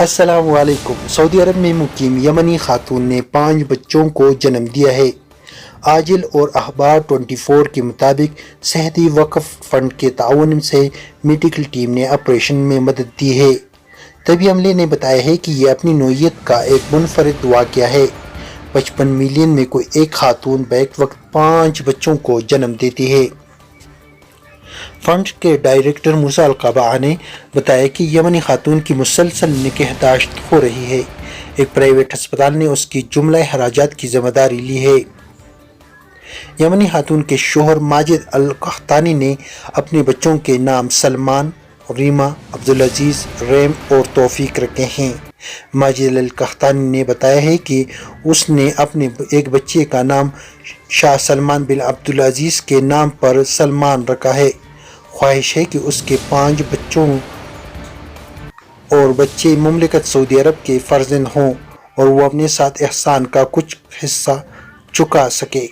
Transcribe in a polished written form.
السلام علیکم۔ سعودی عرب میں مقیم یمنی خاتون نے 5 بچوں کو جنم دیا ہے۔ عاجل اور اخبار 24 کے مطابق صحتی وقف فنڈ کے تعاون سے میڈیکل ٹیم نے آپریشن میں مدد دی ہے۔ طبی عملے نے بتایا ہے کہ یہ اپنی نوعیت کا ایک منفرد واقعہ ہے۔ 55 ملین میں کوئی ایک خاتون بیک وقت 5 بچوں کو جنم دیتی ہے۔ فنڈ کے ڈائریکٹر موسیٰ القبہ نے بتایا کہ یمنی خاتون کی مسلسل نگہداشت ہو رہی ہے۔ ایک پرائیویٹ ہسپتال نے اس کی جملہ خراجات کی ذمہ داری لی ہے۔ یمنی خاتون کے شوہر ماجد القحطانی نے اپنے بچوں کے نام سلمان، ریما، عبدالعزیز، ریم اور توفیق رکھے ہیں۔ ماجد القحطانی نے بتایا ہے کہ اس نے اپنے ایک بچے کا نام شاہ سلمان بن عبدالعزیز کے نام پر سلمان رکھا ہے۔ خواہش ہے کہ اس کے 5 بچوں اور بچے مملکت سعودی عرب کے فرزند ہوں اور وہ اپنے ساتھ احسان کا کچھ حصہ چکا سکے۔